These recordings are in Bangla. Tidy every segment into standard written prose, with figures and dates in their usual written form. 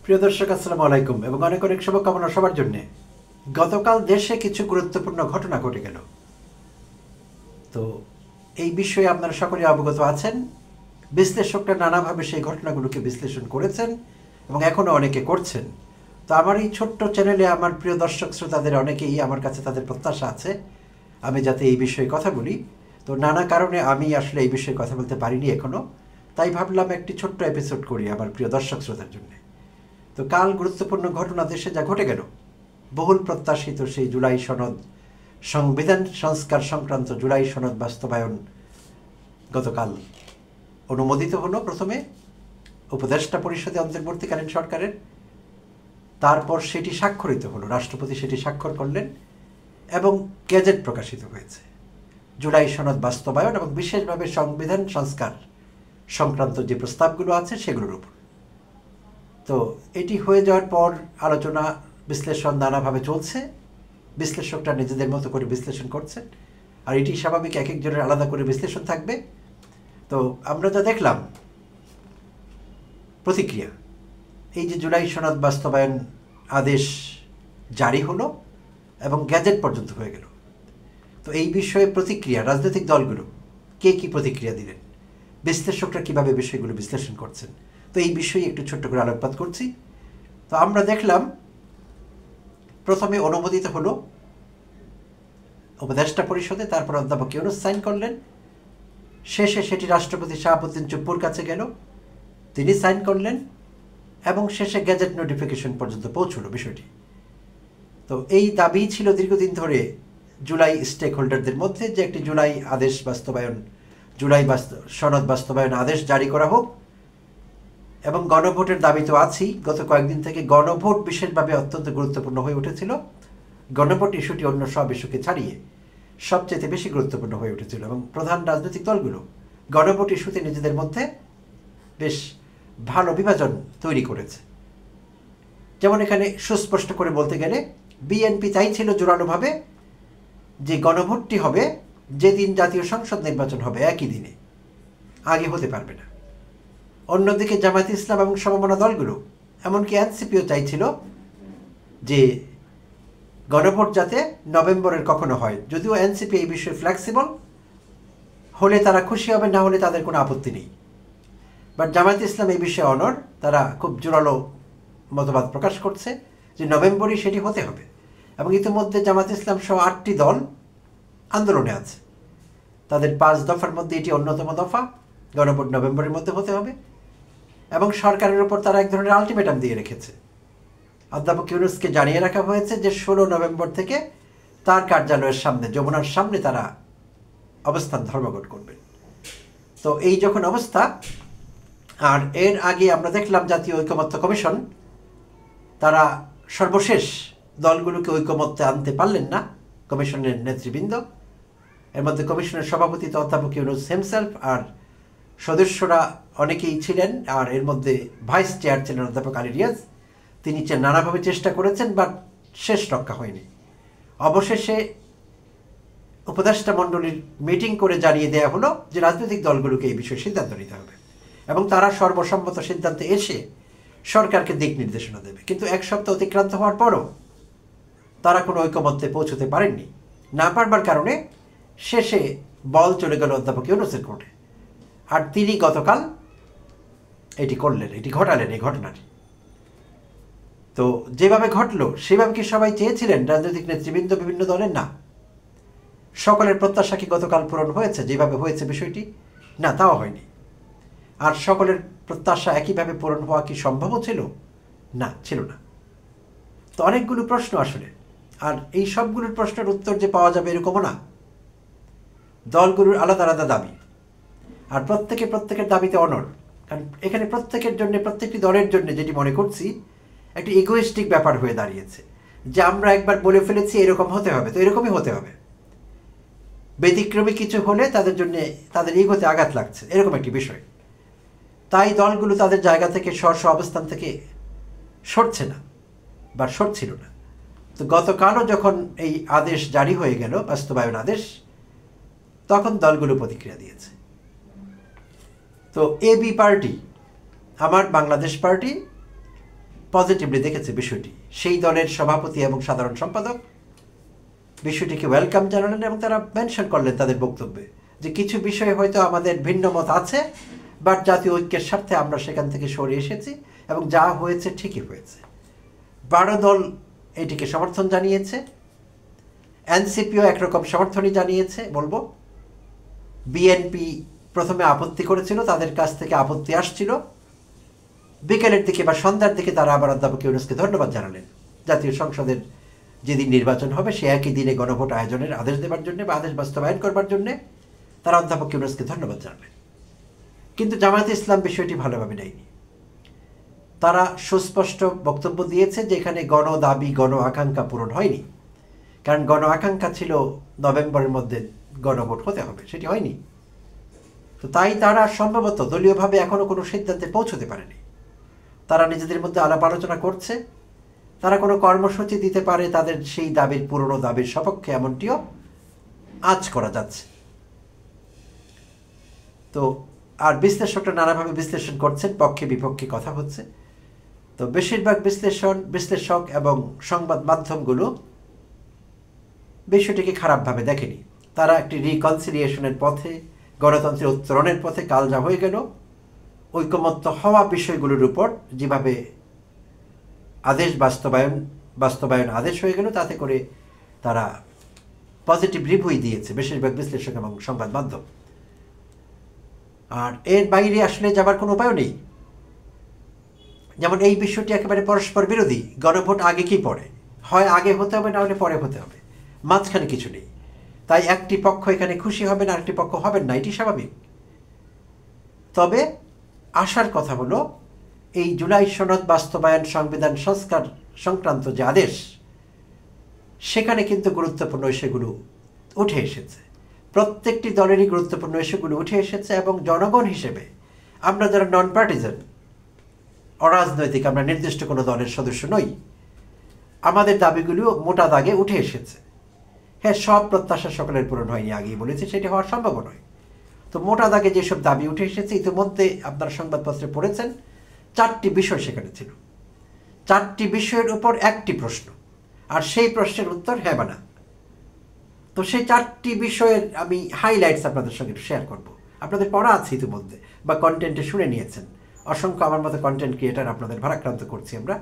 প্রিয় দর্শক আসসালামু আলাইকুম এবং অনেক অনেক শুভকামনা সবার জন্য। গতকাল দেশে কিছু গুরুত্বপূর্ণ ঘটনা ঘটে গেল। তো এই বিষয়ে আপনারা সকলেই অবগত আছেন। বিশ্লেষকরা নানাভাবে সেই ঘটনাগুলোকে বিশ্লেষণ করেছেন এবং এখনও অনেকে করছেন। তো আমার এই ছোট্ট চ্যানেলে আমার প্রিয় দর্শক শ্রোতাদের অনেকেই আমার কাছে তাদের প্রত্যাশা আছে আমি যাতে এই বিষয়ে কথা বলি। তো নানা কারণে আমি আসলে এই বিষয়ে কথা বলতে পারিনি এখনও, তাই ভাবলাম একটি ছোট্ট এপিসোড করি আমার প্রিয় দর্শক শ্রোতার জন্য। তো কাল গুরুত্বপূর্ণ ঘটনা দেশে যা ঘটে গেল, বহুল প্রত্যাশিত সেই জুলাই সনদ, সংবিধান সংস্কার সংক্রান্ত জুলাই সনদ বাস্তবায়ন গতকাল অনুমোদিত হলো। প্রথমে উপদেষ্টা পরিষদে অন্তর্বর্তীকালীন সরকারের, তারপর সেটি স্বাক্ষরিত হলো, রাষ্ট্রপতি সেটি স্বাক্ষর করলেন এবং গেজেট প্রকাশিত হয়েছে জুলাই সনদ বাস্তবায়ন এবং বিশেষভাবে সংবিধান সংস্কার সংক্রান্ত যে প্রস্তাবগুলো আছে সেগুলোর উপর। তো এটি হয়ে যাওয়ার পর আলোচনা বিশ্লেষণ নানাভাবে চলছে। বিশ্লেষকরা নিজেদের মতো করে বিশ্লেষণ করছেন, আর এটি স্বাভাবিক, এক একজনের আলাদা করে বিশ্লেষণ থাকবে। তো আমরা যা দেখলাম প্রতিক্রিয়া, এই যে জুলাই সনদ বাস্তবায়ন আদেশ জারি হলো এবং গ্যাজেট পর্যন্ত হয়ে গেল, তো এই বিষয়ে প্রতিক্রিয়া রাজনৈতিক দলগুলো কে কী প্রতিক্রিয়া দিলেন, বিশ্লেষকরা কীভাবে বিষয়গুলো বিশ্লেষণ করছেন, তো এই বিষয়ে একটু ছোট্ট করে আলোকপাত করছি। তো আমরা দেখলাম প্রথমে অনুমোদিত হলো উপদেষ্টা পরিষদে, তারপর অধ্যাপক ইউনূস সাইন করলেন, শেষে সেটি রাষ্ট্রপতি শাহাবুদ্দিন চুপ্পুর কাছে গেল, তিনি সাইন করলেন এবং শেষে গ্যাজেট নোটিফিকেশন পর্যন্ত পৌঁছলো বিষয়টি। তো এই দাবি ছিল দীর্ঘদিন ধরে জুলাই স্টেক হোল্ডারদের মধ্যে যে একটি জুলাই আদেশ বাস্তবায়ন, জুলাই সনদ বাস্তবায়ন আদেশ জারি করা হোক, এবং গণভোটের দাবি তো আছেই। গত কয়েকদিন থেকে গণভোট বিশেষভাবে অত্যন্ত গুরুত্বপূর্ণ হয়ে উঠেছিল। গণভোট ইস্যুটি অন্য সব ইস্যুকে ছাড়িয়ে সবচেয়ে বেশি গুরুত্বপূর্ণ হয়ে উঠেছিল এবং প্রধান রাজনৈতিক দলগুলো গণভোট ইস্যুতে নিজেদের মধ্যে বেশ ভালো বিভাজন তৈরি করেছে। যেমন এখানে সুস্পষ্ট করে বলতে গেলে বিএনপি চাইছিল জোরালোভাবে যে গণভোটটি হবে যেদিন জাতীয় সংসদ নির্বাচন হবে, একই দিনে, আগে হতে পারবে না। অন্যদিকে জামায়াতে ইসলাম এবং সমমনা দলগুলো, এমনকি এনসিপিও চাইছিল যে গণভোট যাতে নভেম্বরের কখনো হয়, যদিও এনসিপি এই বিষয়ে ফ্লেক্সিবল, হলে তারা খুশি হবে, না হলে তাদের কোনো আপত্তি নেই। বাট জামায়াতে ইসলাম এই বিষয়ে অনড়, তারা খুব জোরালো মতবাদ প্রকাশ করছে যে নভেম্বরই সেটি হতে হবে। এবং ইতিমধ্যে জামায়াতে ইসলাম সহ 8টি দল আন্দোলনে আছে, তাদের 5 দফার মধ্যে এটি অন্যতম দফা, গণভোট নভেম্বরের মধ্যে হতে হবে। এবং সরকারের উপর তারা এক ধরনের আলটিমেটাম দিয়ে রেখেছে, অধ্যাপক ইউনূসকে জানিয়ে রাখা হয়েছে যে 16 নভেম্বর থেকে তার কার্যালয়ের সামনে, যমুনার সামনে তারা অবস্থান ধর্মঘট করবেন। তো এই যখন অবস্থা, আর এর আগে আমরা দেখলাম জাতীয় ঐকমত্য কমিশন, তারা সর্বশেষ দলগুলোকে ঐকমত্যে আনতে পারলেন না, কমিশনের নেতৃবৃন্দ। এর মধ্যে কমিশনের সভাপতি তো অধ্যাপক ইউনূস হিমসেলফ, আর সদস্যরা অনেকেই ছিলেন, আর এর মধ্যে ভাইস চেয়ার ছিলেন অধ্যাপক আলী রিয়াজ। তিনি নানাভাবে চেষ্টা করেছেন, বাট শেষ রক্ষা হয়নি। অবশেষে উপদেষ্টা মণ্ডলীর মিটিং করে জানিয়ে দেওয়া হলো যে রাজনৈতিক দলগুলোকে এই বিষয়ে সিদ্ধান্ত নিতে হবে এবং তারা সর্বসম্মত সিদ্ধান্তে এসে সরকারকে দিক নির্দেশনা দেবে। কিন্তু এক সপ্তাহ অতিক্রান্ত হওয়ার পরও তারা কোনো ঐকমত্যে পৌঁছতে পারেননি। না পারবার কারণে শেষে বল চলে গেল অধ্যাপক ইউনূসের কোর্টে, আর তিনি গতকাল এটি করলেন, এটি ঘটালেন, এই ঘটনাটি। তো যেভাবে ঘটলো সেভাবে কি সবাই চেয়েছিলেন রাজনৈতিক নেতৃবৃন্দ বিভিন্ন দলের? না। সকলের প্রত্যাশা কি গতকাল পূরণ হয়েছে যেভাবে হয়েছে বিষয়টি? না, তাও হয়নি। আর সকলের প্রত্যাশা একইভাবে পূরণ হওয়া কি সম্ভবও ছিল? না, ছিল না। তো অনেকগুলো প্রশ্ন আসলে, আর এই সবগুলোর প্রশ্নের উত্তর যে পাওয়া যাবে এরকমও না। দলগুলোর আলাদা আলাদা দাবি, আর প্রত্যেকের দাবিতে অনড়। কারণ এখানে প্রত্যেকের জন্য, প্রত্যেকটি দলের জন্য যেটি মনে করছি একটি ইগোইস্টিক ব্যাপার হয়ে দাঁড়িয়েছে, যে আমরা একবার বলে ফেলেছি এরকম হতে হবে, তো এরকমই হতে হবে। ব্যতিক্রমী কিছু হলে তাদের জন্য, তাদের ইগোতে আঘাত লাগছে, এরকম একটি বিষয়। তাই দলগুলো তাদের জায়গা থেকে স্ব অবস্থান থেকে সরছে না, বা সরছিল না। তো গতকালও যখন এই আদেশ জারি হয়ে গেল, বাস্তবায়ন আদেশ, তখন দলগুলো প্রতিক্রিয়া দিয়েছে। তো এবি পার্টি, আমার বাংলাদেশ পার্টি পজিটিভলি দেখেছে বিষয়টি। সেই দলের সভাপতি এবং সাধারণ সম্পাদক বিষয়টিকে ওয়েলকাম জানালেন এবং তারা মেনশন করলেন তাদের বক্তব্যে যে কিছু বিষয়ে হয়তো আমাদের ভিন্ন মত আছে, বাট জাতীয় ঐক্যের স্বার্থে আমরা সেখান থেকে সরে এসেছি এবং যা হয়েছে ঠিকই হয়েছে। 12 দল এটিকে সমর্থন জানিয়েছে, এনসিপিও একরকম সমর্থনই জানিয়েছে বলবো। বিএনপি প্রথমে আপত্তি করেছিল, তাদের কাছ থেকে আপত্তি আসছিল, বিকেলের দিকে বা সন্ধ্যার দিকে তারা আবার অধ্যাপক ইউনূসকে ধন্যবাদ জানালেন। জাতীয় সংসদের যেদিন নির্বাচন হবে সে একই দিনে গণভোট আয়োজনের আদেশ দেওয়ার জন্য বা আদেশ বাস্তবায়ন করবার জন্য তারা অধ্যাপক ইউনূসকে ধন্যবাদ জানালেন। কিন্তু জামায়াতে ইসলাম বিষয়টি ভালোভাবে নেয়নি। তারা সুস্পষ্ট বক্তব্য দিয়েছে যে এখানে গণ দাবি গণ আকাঙ্ক্ষা পূরণ হয়নি, কারণ গণ আকাঙ্ক্ষা ছিল নভেম্বরের মধ্যে গণভোট হতে হবে, সেটি হয়নি। তো তাই তারা সম্ভবত দলীয়ভাবে এখনও কোনো সিদ্ধান্তে পৌঁছতে পারেনি। তারা নিজেদের মধ্যে আলাপ আলোচনা করছে, তারা কোনো কর্মসূচি দিতে পারে তাদের সেই দাবির পুরনো দাবির সপক্ষে, এমনটিও আজ করা যাচ্ছে। তো আর বিশ্লেষকরা নানাভাবে বিশ্লেষণ করছেন, পক্ষে বিপক্ষে কথা হচ্ছে। তো বেশিরভাগ বিশ্লেষক এবং সংবাদ মাধ্যমগুলো বিষয়টিকে খারাপভাবে দেখেনি। তারা একটি রিকনসিলিয়েশনের পথে, গণতন্ত্রের উত্তরণের পথে কাল যা হয়ে গেল, ঐকমত্য হওয়া বিষয়গুলোর উপর যেভাবে আদেশ বাস্তবায়ন আদেশ হয়ে গেল, তাতে করে তারা পজিটিভ রিভিউ দিয়েছে বেশিরভাগ বিশ্লেষক এবং সংবাদ মাধ্যম। আর এর বাইরে আসলে যাবার কোনো উপায় নেই। যেমন এই বিষয়টি একেবারে পরস্পর বিরোধী। গণভোট আগে কি পরে, হয় আগে হতে হবে, না হলে পরে হতে হবে, মাঝখানে কিছু নেই। তাই একটি পক্ষ এখানে খুশি হবে না, আরেকটি পক্ষ হবেন না, এটি স্বাভাবিক। তবে আশার কথা হলো এই জুলাই সনদ বাস্তবায়ন সংবিধান সংস্কার সংক্রান্ত যে আদেশ, সেখানে কিন্তু গুরুত্বপূর্ণ ইস্যুগুলো উঠে এসেছে। প্রত্যেকটি দলেরই গুরুত্বপূর্ণ ইস্যুগুলো উঠে এসেছে এবং জনগণ হিসেবে আমরা যারা নন পার্টিজান, অরাজনৈতিক, আমরা নির্দিষ্ট কোনো দলের সদস্য নই, আমাদের দাবিগুলিও মোটা দাগে উঠে এসেছে। হ্যাঁ, সব প্রত্যাশা সকলের পূরণ হয়নি, আগেই বলেছি, সেটি হওয়ার সম্ভব নয়। তো মোটা দাগে যেসব দাবি উঠে এসেছে, ইতিমধ্যে আপনারা সংবাদপত্রে পড়েছেন, 4টি বিষয় সেখানে ছিল। 4টি বিষয়ের উপর একটি প্রশ্ন, আর সেই প্রশ্নের উত্তর হ্যাঁ বা না। তো সেই 4টি বিষয়ের আমি হাইলাইটস আপনাদের সঙ্গে শেয়ার করব। আপনাদের পড়া আছে ইতিমধ্যে বা কন্টেন্টে শুনে নিয়েছেন। অসংখ্য আমার মতো কন্টেন্ট ক্রিয়েটার আপনাদের ভারাক্রান্ত করছি আমরা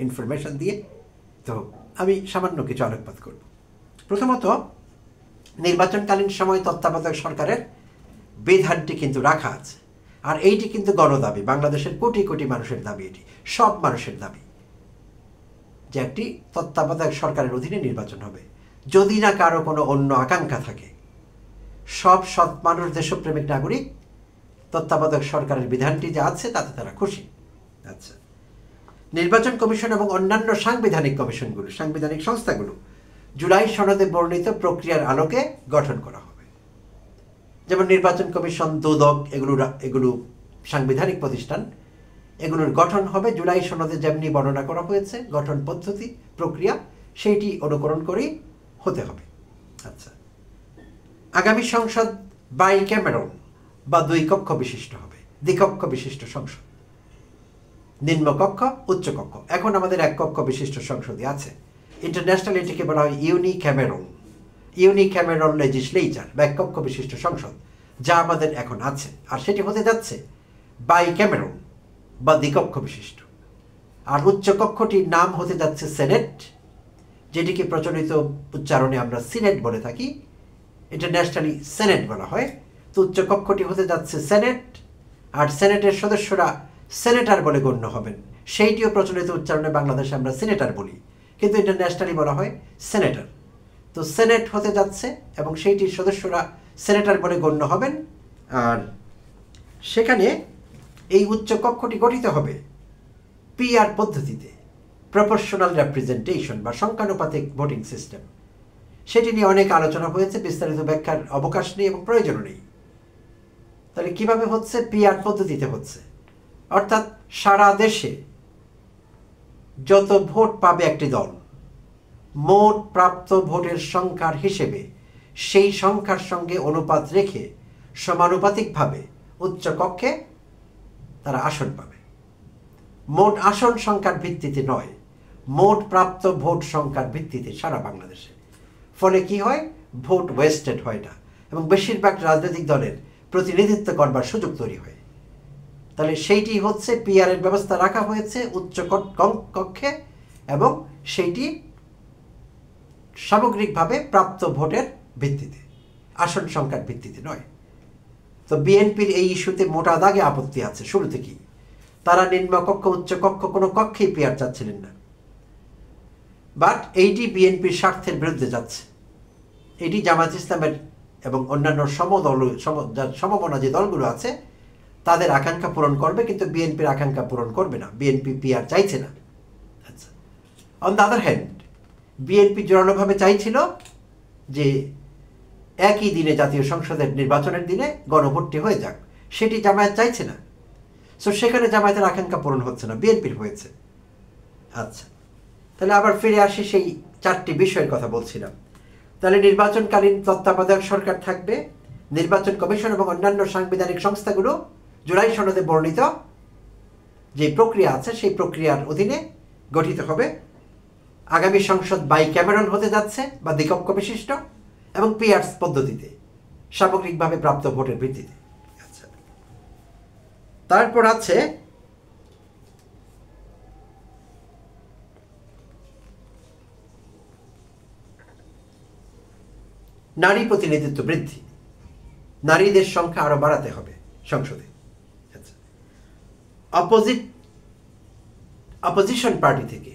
ইনফরমেশন দিয়ে। তো আমি সামান্য কিছু আলোকপাত করব। প্রথমত, নির্বাচনকালীন সময় তত্ত্বাবধায়ক সরকারের বিধানটি কিন্তু রাখা আছে, আর এইটি কিন্তু গণদাবি, বাংলাদেশের কোটি কোটি মানুষের দাবি, এটি সব মানুষের দাবি যে একটি তত্ত্বাবধায়ক সরকারের অধীনে নির্বাচন হবে। যদি না কারো কোনো অন্য আকাঙ্ক্ষা থাকে, সব সৎ মানুষ, দেশপ্রেমিক নাগরিক তত্ত্বাবধায়ক সরকারের বিধানটি যে আছে তাতে তারা খুশি। আচ্ছা, নির্বাচন কমিশন এবং অন্যান্য সাংবিধানিক কমিশনগুলো, সাংবিধানিক সংস্থাগুলো জুলাই সনদে বর্ণিত প্রক্রিয়ার আলোকে গঠন করা হবে। যেমন নির্বাচন কমিশন, দুদক, এগুলো সাংবিধানিক প্রতিষ্ঠান, এগুলোর গঠন হবে জুলাই সনদে যেমনি বর্ণনা করা হয়েছে গঠন পদ্ধতি, প্রক্রিয়া, সেইটি অনুকরণ করেই হতে হবে। আচ্ছা, আগামী সংসদ বাইক্যামেরন বা 2 কক্ষ বিশিষ্ট হবে, দ্বিকক্ষ বিশিষ্ট সংসদ, নিম্নকক্ষ, উচ্চকক্ষ। এখন আমাদের 1 কক্ষ বিশিষ্ট সংসদই আছে। ইন্টারন্যাশনাল এটিকে বলা হয় ইউনিক্যামেরন লেজিসলেচার বা 1 কক্ষ বিশিষ্ট সংসদ, যা আমাদের এখন আছে। আর সেটি হতে যাচ্ছে বাইক্যামেরন বা দ্বিকক্ষ বিশিষ্ট। আর উচ্চকক্ষটির নাম হতে যাচ্ছে সেনেট, যেটিকে প্রচলিত উচ্চারণে আমরা সিনেট বলে থাকি, ইন্টারন্যাশনালি সেনেট বলা হয়। তো উচ্চকক্ষটি হতে যাচ্ছে সেনেট, আর সেনেটের সদস্যরা সেনেটার বলে গণ্য হবেন। সেইটিও প্রচলিত উচ্চারণে বাংলাদেশে আমরা সিনেটার বলি, কিন্তু ইন্টারন্যাশনালি বলা হয় সেনেটার। তো সেনেট হতে যাচ্ছে এবং সেইটির সদস্যরা সেনেটার বলে গণ্য হবেন। আর সেখানে এই উচ্চকক্ষটি গঠিত হবে পিআর পদ্ধতিতে, প্রপোর্শনাল রিপ্রেজেন্টেশন বা সংখ্যানুপাতিক ভোটিং সিস্টেম। সেটি নিয়ে অনেক আলোচনা হয়েছে, বিস্তারিত ব্যাখ্যার অবকাশ নেই এবং প্রয়োজনও নেই। তাহলে কিভাবে হচ্ছে? পিআর পদ্ধতিতে হচ্ছে, অর্থাৎ সারা দেশে যত ভোট পাবে একটি দল, মোট প্রাপ্ত ভোটের সংখ্যার হিসেবে সেই সংখ্যার সঙ্গে অনুপাত রেখে সমানুপাতিকভাবে উচ্চকক্ষে তারা আসন পাবে। মোট আসন সংখ্যার ভিত্তিতে নয়, মোট প্রাপ্ত ভোট সংখ্যার ভিত্তিতে সারা বাংলাদেশে। ফলে কি হয়, ভোট ওয়েস্টেড হয় না এবং বেশিরভাগ রাজনৈতিক দলের প্রতিনিধিত্ব করবার সুযোগ তৈরি হয়। তাহলে সেইটি হচ্ছে পিআর এর ব্যবস্থা রাখা হয়েছে উচ্চ কক্ষে এবং সেইটি সামগ্রিকভাবে প্রাপ্ত ভোটের ভিত্তিতে, আসন সংখ্যার ভিত্তিতে নয়। তো বিএনপির এই ইস্যুতে মোটা দাগে আপত্তি আছে শুরু থেকেই। তারা নিম্নকক্ষ উচ্চ কক্ষ কোনো কক্ষেই পিআর চাচ্ছিলেন না, বাট এইটি বিএনপির স্বার্থের বিরুদ্ধে যাচ্ছে। এটি জামায়াত ইসলামের এবং অন্যান্য সমমনা যে দলগুলো আছে তাদের আকাঙ্ক্ষা পূরণ করবে, কিন্তু বিএনপির আকাঙ্ক্ষা পূরণ করবে না। বিএনপি পিআর চাইছে না। আচ্ছা, on the other hand BNP জোরালোভাবে চাইছিল যে একই দিনে জাতীয় সংসদের নির্বাচনের দিনে গণভোটটি হয়ে যাক, সেটি জামায়াত চাইছে না। সো সেখানে জামায়াতের আকাঙ্ক্ষা পূরণ হচ্ছে না, বিএনপির হয়েছে। আচ্ছা, তাহলে আবার ফিরে আসি সেই 4টি বিষয়ের কথা বলছিলাম। তাহলে নির্বাচনকালীন তত্ত্বাবধায়ক সরকার থাকবে, নির্বাচন কমিশন এবং অন্যান্য সাংবিধানিক সংস্থাগুলো জুলাই সনদে বর্ণিত যে প্রক্রিয়া আছে সেই প্রক্রিয়ার অধীনে গঠিত হবে। আগামী সংসদ বাইক্যামেরাল হতে যাচ্ছে বা দ্বিকক্ষ বিশিষ্ট এবং পিআরস পদ্ধতিতে, সামগ্রিকভাবে প্রাপ্ত ভোটের ভিত্তিতে। আচ্ছা, তারপর আছে নারী প্রতিনিধিত্ব বৃদ্ধি, নারীদের সংখ্যা আরো বাড়াতে হবে সংসদে। আচ্ছা, অপোজিশন পার্টি থেকে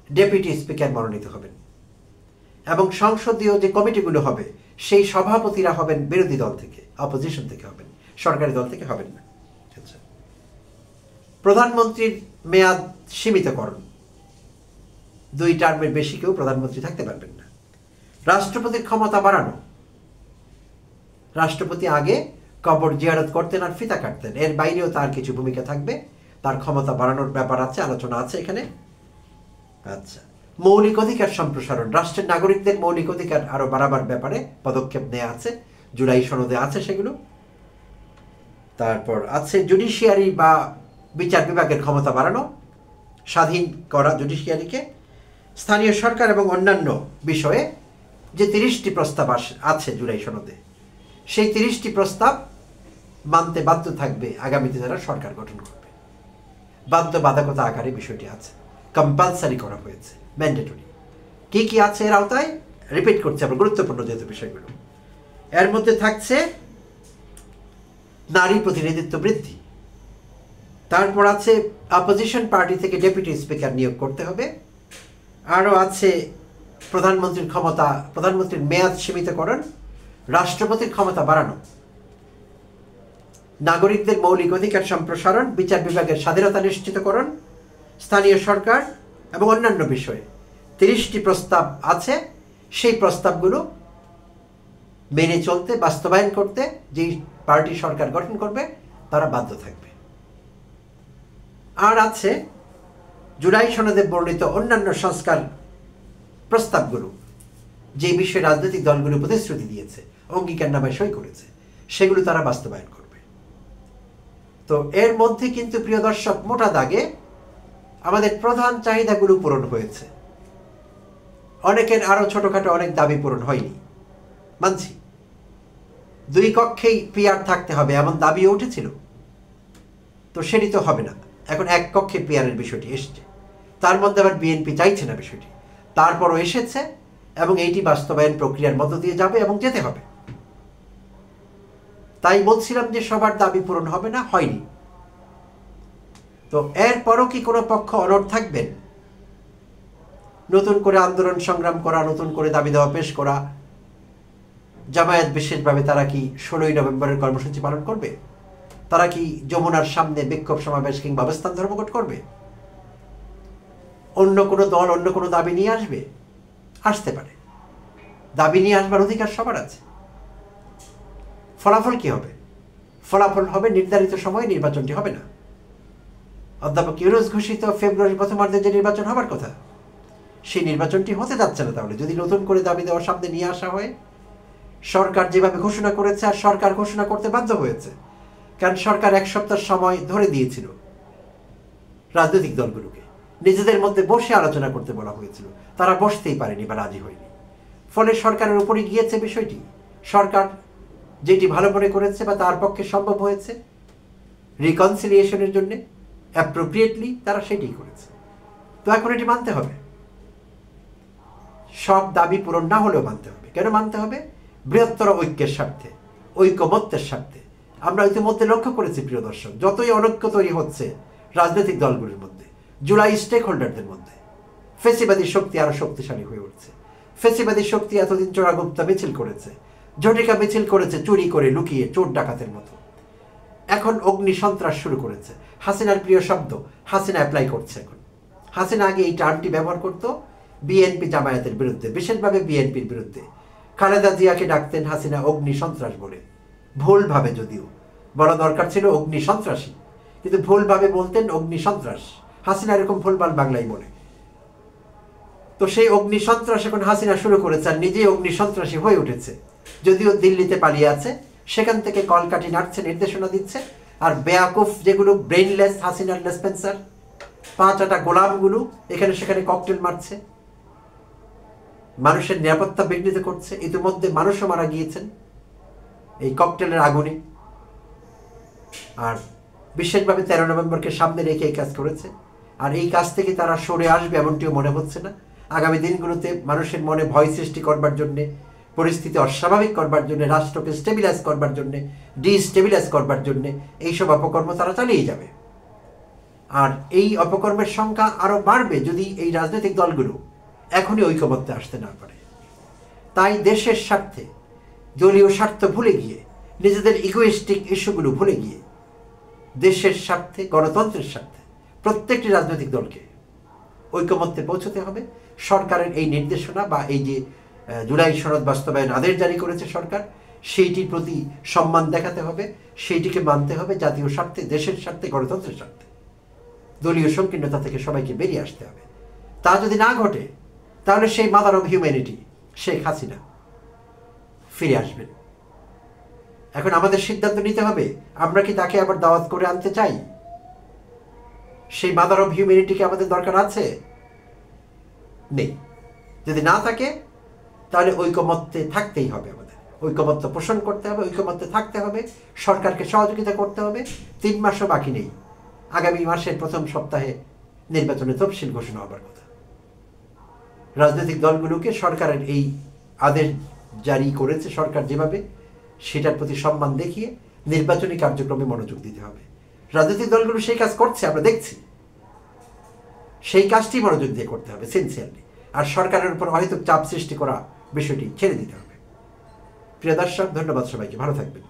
ডেপুটি স্পিকার মনোনীত হবেন এবং সংসদীয় যে কমিটিগুলো হবে সেই সভাপতিরা হবেন বিরোধী দল থেকে, অপোজিশন থেকে হবেন, সরকারি দল থেকে হবেন না। আচ্ছা, প্রধানমন্ত্রীর মেয়াদ সীমিতকরণ, 2 টার্মের বেশি কেউ প্রধানমন্ত্রী থাকতে পারবেন না। রাষ্ট্রপতির ক্ষমতা বাড়ানো, রাষ্ট্রপতি আগে কবর জিয়ারত করতেন আর ফিতা কাটতেন, এর বাইরেও তার কিছু ভূমিকা থাকবে, তার ক্ষমতা বাড়ানোর ব্যাপার আছে, আলোচনা আছে এখানে। আচ্ছা, মৌলিক অধিকার সম্প্রসারণ, রাষ্ট্রের নাগরিকদের মৌলিক অধিকার আরো বাড়াবার ব্যাপারে পদক্ষেপ নেওয়া আছে, জুলাই সনদে আছে সেগুলো। তারপর আছে জুডিশিয়ারি বা বিচার বিভাগের ক্ষমতা বাড়ানো, স্বাধীন করা জুডিশিয়ারিকে। স্থানীয় সরকার এবং অন্যান্য বিষয়ে যে 30টি প্রস্তাব আছে জুলাই সনদে, সেই 30টি প্রস্তাব মানতে বাধ্য থাকবে আগামীতে যারা সরকার গঠন করবে। বাধ্যবাধকতা আকারে বিষয়টি আছে, কম্পালসারি করা হয়েছে, ম্যান্ডেটরি। কি কি আছে এর আওতায় রিপিট করছে আবার, গুরুত্বপূর্ণ যেহেতু বিষয়গুলো। এর মধ্যে থাকছে নারী প্রতিনিধিত্ব বৃদ্ধি, তারপর আছে অপোজিশন পার্টি থেকে ডেপুটি স্পিকার নিয়োগ করতে হবে, আরও আছে প্রধানমন্ত্রীর মেয়াদ সীমিতকরণ, রাষ্ট্রপতির ক্ষমতা বাড়ানো, নাগরিকদের মৌলিক অধিকার সম্প্রসারণ, বিচার বিভাগের স্বাধীনতা নিশ্চিতকরণ, স্থানীয় সরকার এবং অন্যান্য বিষয়ে 30টি প্রস্তাব আছে। সেই প্রস্তাবগুলো মেনে চলতে, বাস্তবায়ন করতে যেই পার্টি সরকার গঠন করবে তারা বাধ্য থাকবে। আর আছে জুলাই সনদে বর্ণিত অন্যান্য সংস্কার প্রস্তাবগুলো, যে বিষয়ে রাজনৈতিক দলগুলো প্রতিশ্রুতি দিয়েছে, অঙ্গীকারনামায় সই করেছে, সেগুলো তারা বাস্তবায়ন করবে। তো এর মধ্যে কিন্তু প্রিয় দর্শক, মোটা দাগে আমাদের প্রধান চাহিদাগুলো পূরণ হয়েছে। অনেকের আরো ছোটখাটো অনেক দাবি পূরণ হয়নি, মানছি। 2 কক্ষেই পিআর থাকতে হবে এমন দাবিও উঠেছিল, তো সেটি তো হবে না। এখন 1 কক্ষে পিআরের বিষয়টি এসেছে, তার মধ্যে আবার বিএনপি চাইছে না বিষয়টি, তারপরও এসেছে এবং এইটি বাস্তবায়ন প্রক্রিয়ার মধ্য দিয়ে যাবে এবং যেতে হবে। তাই বলছিলাম যে সবার দাবি পূরণ হবে না, হয়নি। তো এরপরও কি কোনো পক্ষ অনড় থাকবেন? নতুন করে আন্দোলন সংগ্রাম করা, নতুন করে দাবি দেওয়া পেশ করা, জামায়াত বিশেষভাবে তারা কি 16ই নভেম্বরের কর্মসূচি পালন করবে? তারা কি যমুনার সামনে বিক্ষোভ সমাবেশ কিংবা অবস্থান ধর্মঘট করবে? অন্য কোনো দল অন্য কোনো দাবি নিয়ে আসবে? আসতে পারে, দাবি নিয়ে আসবার অধিকার সবার আছে। ফলাফল কি হবে? ফলাফল হবে নির্ধারিত সময়ে নির্বাচনটি হবে না। অধ্যাপক ইউনূস ঘোষিত ফেব্রুয়ারির প্রথমার্ধে যে নির্বাচন হবার কথা, সেই নির্বাচনটি হতে যাচ্ছে না। তাহলে যদি নতুন করে দাবি দেওয়ার সামনে নিয়ে আসা হয়, সরকার যেভাবে ঘোষণা করেছে, আর সরকার ঘোষণা করতে বাধ্য হয়েছে, কারণ সরকার 1 সপ্তাহ সময় ধরে দিয়েছিল রাজনৈতিক দলগুলোকে নিজেদের মধ্যে বসে আলোচনা করতে বলা হয়েছিল, তারা বসতেই পারেনি বা রাজি হয়নি। ফলে সরকারের উপরই গিয়েছে বিষয়টি। সরকার যেটি ভালো মনে করেছে বা তার পক্ষে সম্ভব হয়েছে রিকনসিলিয়েশনের জন্য অ্যাপ্রোপ্রিয়েটলি তারা সেটাই করেছে। তো এখন এটি মানতে হবে, সব দাবি পূরণ না হলেও মানতে হবে। কেন মানতে হবে? বৃহত্তর ঐক্যের স্বার্থে, ঐকমত্যের স্বার্থে। আমরা ইতিমধ্যে লক্ষ্য করেছি প্রিয় দর্শক, যতই অনৈক্য তৈরি হচ্ছে রাজনৈতিক দলগুলির মধ্যে, জুলাই স্টেক হোল্ডারদের মধ্যে, ফেসিবাদী শক্তি আরো শক্তিশালী হয়ে উঠছে। ফেসিবাদী শক্তি এতদিন চোরাগুপ্তা মিছিল করেছে, ঝটিকা মিছিল করেছে, চুরি করে লুকিয়ে চোর ডাকাতের মতো। এখন অগ্নি সন্ত্রাস শুরু করেছে। হাসিনার প্রিয় শব্দ, হাসিনা অ্যাপ্লাই করছে এখন। হাসিনা আগে এই টার্মটি ব্যবহার করত বিএনপি জামায়াতের বিরুদ্ধে, বিশেষভাবে বিএনপির বিরুদ্ধে। খালেদা জিয়াকে ডাকতেন হাসিনা অগ্নি সন্ত্রাস বলে, ভুলভাবে, যদিও বলা দরকার ছিল অগ্নি সন্ত্রাসী, কিন্তু ভুলভাবে বলতেন অগ্নি সন্ত্রাস। হাসিনা এরকম ভুলভাল বাংলাই বলে। তো সেই অগ্নি সন্ত্রাস এখন হাসিনা শুরু করেছে, আর নিজেই অগ্নি সন্ত্রাসী হয়ে উঠেছে। যদিও দিল্লিতে পালিয়ে আছে, সেখান থেকে কলকাঠি নাড়ছে, নির্দেশনা দিচ্ছে। আর বেয়াকুফ যেগুলো ব্রেইনলেস হাসিনার লেসপেন্সার, পাঁচাটা গোলামগুলো এখানে সেখানে ককটেল মারছে, মানুষের নিরাপত্তা বিঘ্নিত করছে। ইতিমধ্যে মানুষও মারা গিয়েছেন এই ককটেলের আগুনে। আর বিশেষভাবে 13 নভেম্বরকে সামনে রেখে এই কাজ করেছে। আর এই কাজ থেকে তারা সরে আসবে এমনটিও মনে হচ্ছে না। আগামী দিনগুলোতে মানুষের মনে ভয় সৃষ্টি করবার জন্যে, পরিস্থিতি অস্বাভাবিক করবার জন্যে, রাষ্ট্রকে স্টেবিলাইজ করবার জন্যে, ডিস্টেবিলাইজ করবার জন্যে এইসব অপকর্ম তারা চালিয়ে যাবে। আর এই অপকর্মের সংখ্যা আরও বাড়বে যদি এই রাজনৈতিক দলগুলো এখনই ঐকমত্যে আসতে না পারে। তাই দেশের স্বার্থে, দলীয় স্বার্থ ভুলে গিয়ে, নিজেদের ইগোইস্টিক ইস্যুগুলো ভুলে গিয়ে, দেশের স্বার্থে, গণতন্ত্রের স্বার্থে প্রত্যেকটি রাজনৈতিক দলকে ঐকমত্যে পৌঁছতে হবে। সরকারের এই নির্দেশনা বা এই যে জুলাই সনদ বাস্তবায়ন আদেশ জারি করেছে সরকার, সেইটির প্রতি সম্মান দেখাতে হবে, সেইটিকে মানতে হবে। জাতীয় স্বার্থে, দেশের স্বার্থে, গণতন্ত্রের স্বার্থে দলীয় সংকীর্ণতা থেকে সবাইকে বেরিয়ে আসতে হবে। তা যদি না ঘটে, তাহলে সেই mother of humanity Sheikh Hasina ফিরে আসবেন। এখন আমাদের সিদ্ধান্ত নিতে হবে, আমরা কি তাকে আবার দাওয়াত করে আনতে চাই? সেই মাদার অব হিউম্যানিটিকে আমাদের দরকার আছে? নেই। যদি না থাকে, তাহলে ঐকমত্যে থাকতেই হবে। আমাদের ঐকমত্য পোষণ করতে হবে, ঐকমত্যে থাকতে হবে, সরকারকে সহযোগিতা করতে হবে। 3 মাসও বাকি নেই। আগামী মাসের প্রথম সপ্তাহে নির্বাচনে তফসিল ঘোষণা হবার কথা। রাজনৈতিক দলগুলোকে সরকারের এই আদেশ জারি করেছে সরকার যেভাবে, সেটার প্রতি সম্মান দেখিয়ে নির্বাচনী কার্যক্রমে মনোযোগ দিতে হবে। রাজনৈতিক দলগুলো সেই কাজ করছে, আমরা দেখছি। সেই কাজটি মনোযোগ দিয়ে করতে হবে সিনসিয়ারলি। আর সরকারের উপর অহেতুক চাপ সৃষ্টি করা বিষয়টি ছেড়ে দিতে হবে। প্রিয় দর্শক, ধন্যবাদ সবাইকে, ভালো থাকবেন।